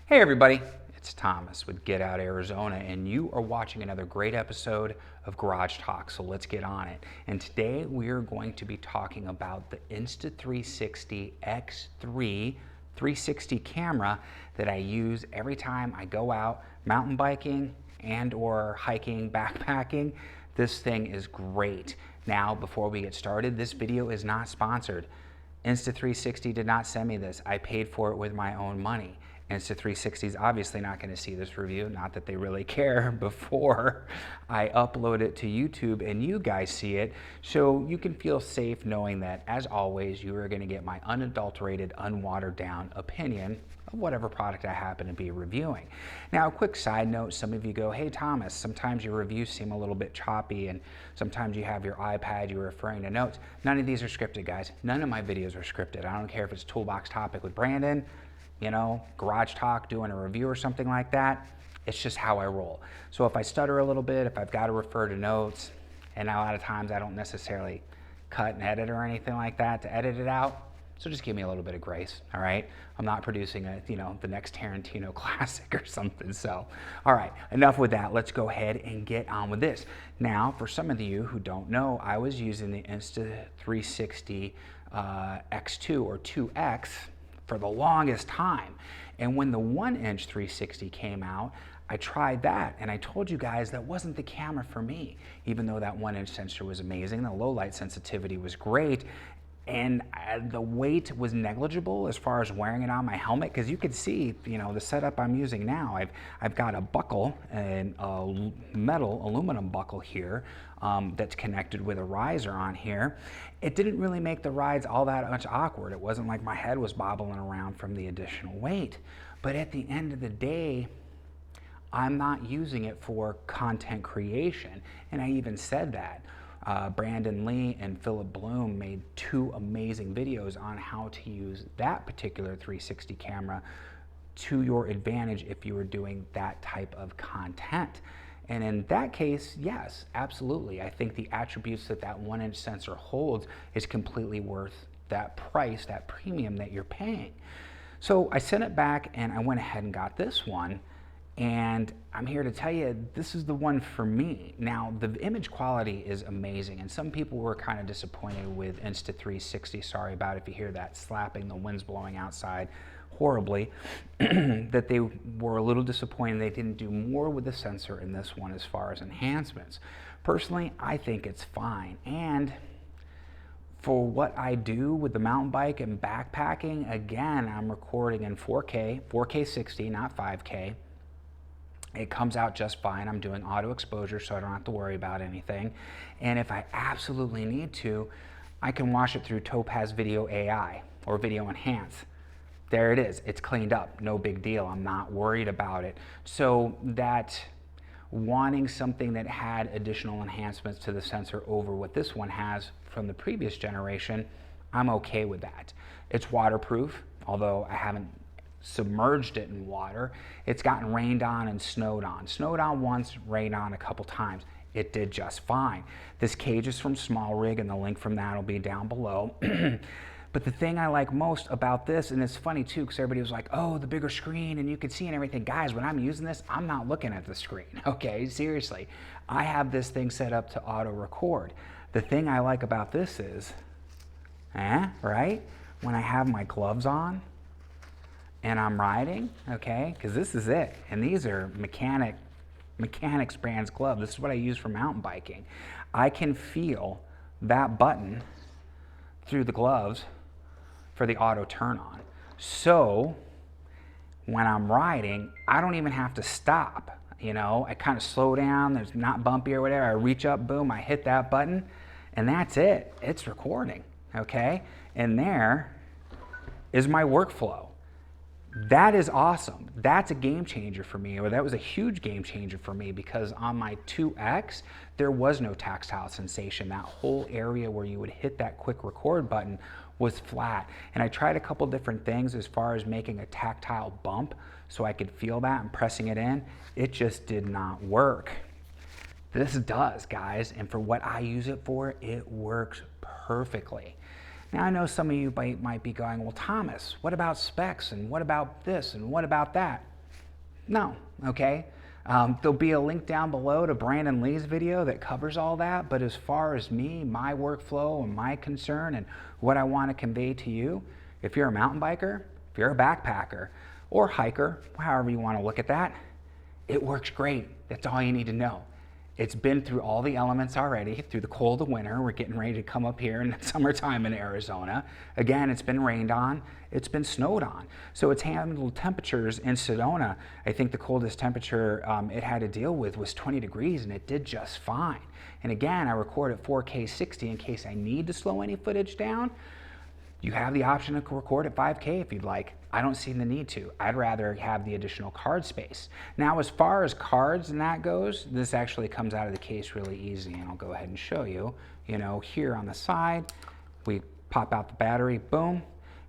Hey everybody, it's Thomas with Get Out Arizona, and you are watching another great episode of Garage Talk, so let's get on it. And today we are going to be talking about the Insta360 X3 360 camera that I use every time I go out mountain biking and or hiking, backpacking. This thing is great. Now, before we get started, this video is not sponsored. Insta360 did not send me this. I paid for it with my own money. Insta360 is obviously not going to see this review, not that they really care, before I upload it to YouTube and you guys see it. So you can feel safe knowing that, as always, you are going to get my unadulterated, unwatered down opinion of whatever product I happen to be reviewing. Now, a quick side note, some of you go, hey Thomas, sometimes your reviews seem a little bit choppy and sometimes you have your iPad, you're referring to notes. None of these are scripted, guys. None of my videos are scripted. I don't care if it's Toolbox Topic with Brandon, Garage Talk, doing a review or something like that. It's just how I roll. So if I stutter a little bit, if I've got to refer to notes, and a lot of times I don't necessarily cut and edit or anything like that to edit it out, so just give me a little bit of grace, all right? I'm not producing the next Tarantino classic or something. So, all right, enough with that. Let's go ahead and get on with this. Now, for some of you who don't know, I was using the Insta360 X2 or 2X for the longest time. And when the 1-inch 360 came out, I tried that, and I told you guys that wasn't the camera for me. Even though that 1-inch sensor was amazing, the low light sensitivity was great, and the weight was negligible as far as wearing it on my helmet, because you could see, the setup I'm using now. I've got a buckle, and a metal aluminum buckle here that's connected with a riser on here. It didn't really make the rides all that much awkward. It wasn't like my head was bobbling around from the additional weight. But at the end of the day, I'm not using it for content creation, and I even said that. Brandon Lee and Philip Bloom made 2 amazing videos on how to use that particular 360 camera to your advantage if you were doing that type of content. And in that case, yes, absolutely. I think the attributes that 1-inch sensor holds is completely worth that price, that premium that you're paying. So I sent it back and I went ahead and got this one. And I'm here to tell you, this is the one for me. Now, the image quality is amazing, and some people were kind of disappointed with Insta360. Sorry about if you hear that slapping, the wind's blowing outside horribly, that they were a little disappointed they didn't do more with the sensor in this one as far as enhancements. Personally, I think it's fine. And for what I do with the mountain bike and backpacking, again, I'm recording in 4K 60, not 5K. It comes out just fine. I'm doing auto exposure, so I don't have to worry about anything. And if I absolutely need to, I can wash it through Topaz Video AI or Video Enhance. There it is. It's cleaned up. No big deal. I'm not worried about it. So that wanting something that had additional enhancements to the sensor over what this one has from the previous generation, I'm okay with that. It's waterproof, although I haven't submerged it in water. It's gotten rained on and snowed on. Snowed on once, rained on a couple times. It did just fine. This cage is from Small Rig, and the link from that will be down below. But the thing I like most about this, and it's funny too, because everybody was like, oh, the bigger screen and you can see and everything. Guys, when I'm using this, I'm not looking at the screen, okay? Seriously. I have this thing set up to auto record. The thing I like about this is, right? When I have my gloves on, and I'm riding, okay, because this is it. And these are Mechanics brands gloves. This is what I use for mountain biking. I can feel that button through the gloves for the auto turn on. So when I'm riding, I don't even have to stop. I kind of slow down, there's not bumpy or whatever. I reach up, boom, I hit that button, and that's it. It's recording, okay? And there is my workflow. That is awesome. That's a game changer for me, or that was a huge game changer for me, because on my 2X, there was no tactile sensation. That whole area where you would hit that quick record button was flat. And I tried a couple different things as far as making a tactile bump so I could feel that and pressing it in. It just did not work. This does, guys, and for what I use it for, it works perfectly. Now, I know some of you might be going, well, Thomas, what about specs, and what about this, and what about that? No, okay? There'll be a link down below to Brandon Lee's video that covers all that, but as far as me, my workflow and my concern and what I want to convey to you, if you're a mountain biker, if you're a backpacker, or hiker, however you want to look at that, it works great. That's all you need to know. It's been through all the elements already, through the cold of winter. We're getting ready to come up here in the summertime in Arizona. Again, it's been rained on, it's been snowed on. So it's handled temperatures in Sedona. I think the coldest temperature it had to deal with was 20 degrees, and it did just fine. And again, I record at 4K 60 in case I need to slow any footage down. You have the option to record at 5K if you'd like. I don't see the need to. I'd rather have the additional card space. Now, as far as cards and that goes, this actually comes out of the case really easy, and I'll go ahead and show you. You know, here on the side, we pop out the battery, boom,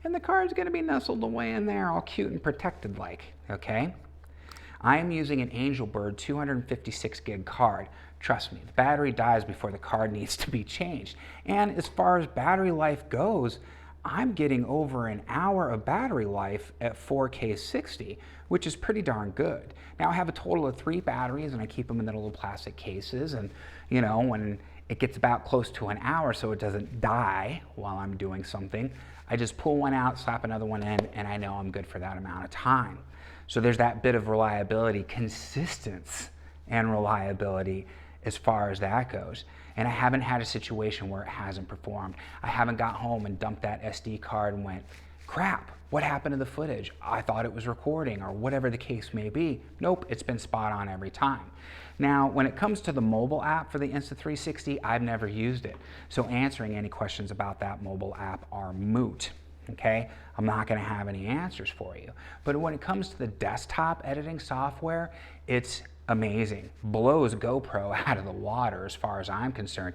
and the card's gonna be nestled away in there, all cute and protected like, okay? I am using an Angelbird 256 gig card. Trust me, the battery dies before the card needs to be changed. And as far as battery life goes, I'm getting over an hour of battery life at 4K 60, which is pretty darn good. Now I have a total of 3 batteries, and I keep them in the little plastic cases, and you know, when it gets about close to an hour so it doesn't die while I'm doing something, I just pull one out, slap another one in, and I know I'm good for that amount of time. So there's that bit of reliability, consistency and reliability as far as that goes. And I haven't had a situation where it hasn't performed. I haven't got home and dumped that SD card and went, crap, what happened to the footage? I thought it was recording, or whatever the case may be. Nope, it's been spot on every time. Now, when it comes to the mobile app for the Insta360, I've never used it. So answering any questions about that mobile app are moot. Okay, I'm not going to have any answers for you. But when it comes to the desktop editing software, it's amazing. Blows GoPro out of the water as far as I'm concerned.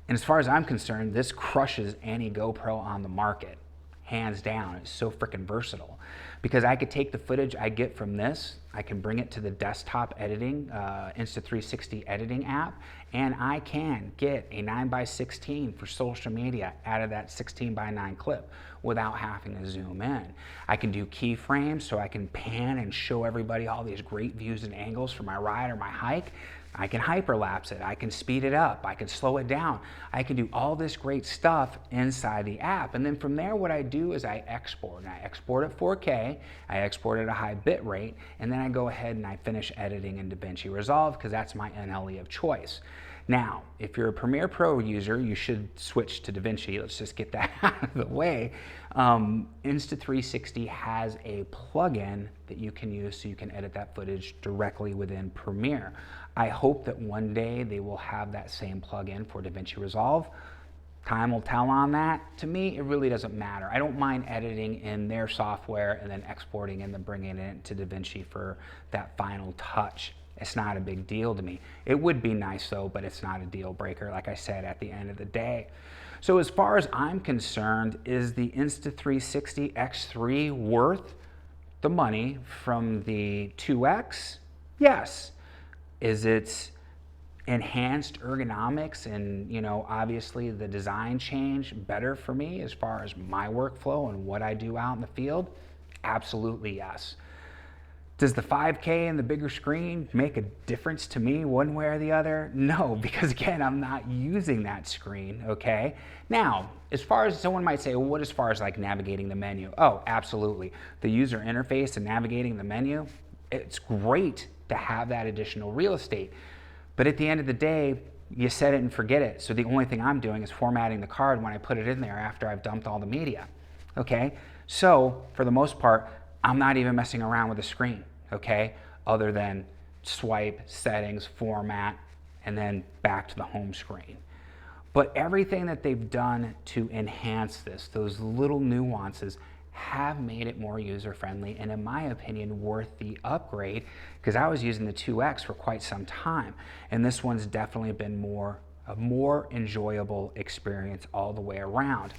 And as far as I'm concerned, this crushes any GoPro on the market. Hands down. It's so freaking versatile. Because I could take the footage I get from this, I can bring it to the desktop editing, Insta360 editing app, and I can get a 9:16 for social media out of that 16:9 clip without having to zoom in. I can do keyframes so I can pan and show everybody all these great views and angles for my ride or my hike. I can hyperlapse it, I can speed it up, I can slow it down. I can do all this great stuff inside the app. And then from there, what I do is I export. And I export at 4K, I export at a high bit rate, and then I go ahead and I finish editing in DaVinci Resolve because that's my NLE of choice. Now, if you're a Premiere Pro user, you should switch to DaVinci. Let's just get that out of the way. Insta360 has a plugin that you can use so you can edit that footage directly within Premiere. I hope that one day they will have that same plugin for DaVinci Resolve. Time will tell on that. To me, it really doesn't matter. I don't mind editing in their software and then exporting and then bringing it to DaVinci for that final touch. It's not a big deal to me. It would be nice though, but it's not a deal breaker, like I said, at the end of the day. So as far as I'm concerned, is the Insta360 X3 worth the money from the 2X? Yes. Is it enhanced ergonomics and, you know, obviously the design change better for me as far as my workflow and what I do out in the field? Absolutely yes. Does the 5K and the bigger screen make a difference to me one way or the other? No, because again, I'm not using that screen, okay? Now, as far as someone might say, well, what as far as like navigating the menu? Oh, absolutely. The user interface and navigating the menu, it's great to have that additional real estate. But at the end of the day, you set it and forget it. So the only thing I'm doing is formatting the card when I put it in there after I've dumped all the media, okay? So for the most part, I'm not even messing around with the screen, okay? Other than swipe, settings, format, and then back to the home screen. But everything that they've done to enhance this, those little nuances, have made it more user-friendly and in my opinion worth the upgrade, because I was using the 2X for quite some time and this one's definitely been a more enjoyable experience all the way around.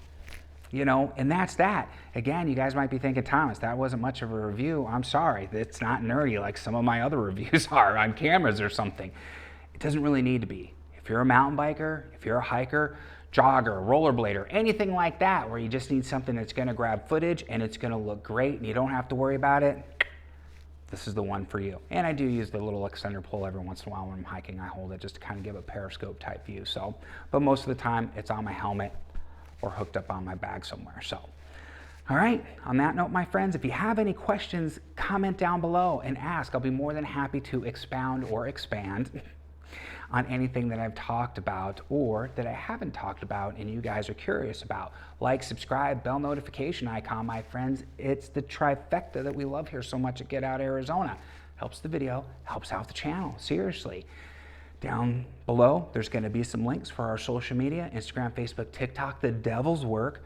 You know, and that's that. Again, you guys might be thinking, Thomas, that wasn't much of a review. I'm sorry, it's not nerdy like some of my other reviews are on cameras or something. It doesn't really need to be. If you're a mountain biker, if you're a hiker, jogger, rollerblader, anything like that, where you just need something that's gonna grab footage and it's gonna look great and you don't have to worry about it, this is the one for you. And I do use the little extender pole every once in a while when I'm hiking. I hold it just to kind of give a periscope type view. So, but most of the time it's on my helmet or hooked up on my bag somewhere. So, all right, on that note, my friends, if you have any questions, comment down below and ask. I'll be more than happy to expound or expand on anything that I've talked about or that I haven't talked about and you guys are curious about. Like, subscribe, bell notification icon, my friends. It's the trifecta that we love here so much at Get Out Arizona. Helps the video, helps out the channel, seriously. Down below, there's gonna be some links for our social media, Instagram, Facebook, TikTok, the devil's work.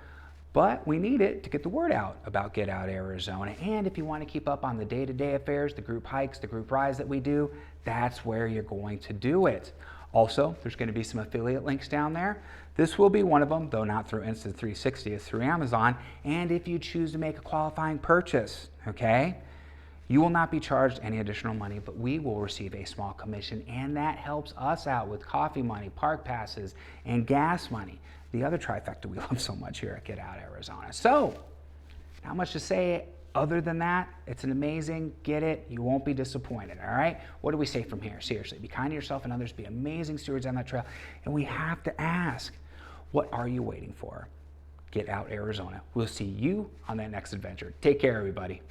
But we need it to get the word out about Get Out Arizona. And if you want to keep up on the day-to-day affairs, the group hikes, the group rides that we do, that's where you're going to do it. Also, there's going to be some affiliate links down there. This will be one of them, though not through Insta360, it's through Amazon. And if you choose to make a qualifying purchase, okay, you will not be charged any additional money, but we will receive a small commission, and that helps us out with coffee money, park passes, and gas money. The other trifecta we love so much here at Get Out Arizona. So, not much to say other than that. It's an amazing, get it, you won't be disappointed, all right? What do we say from here? Seriously, be kind to yourself and others, be amazing stewards on that trail, and we have to ask, what are you waiting for? Get Out Arizona. We'll see you on that next adventure. Take care, everybody.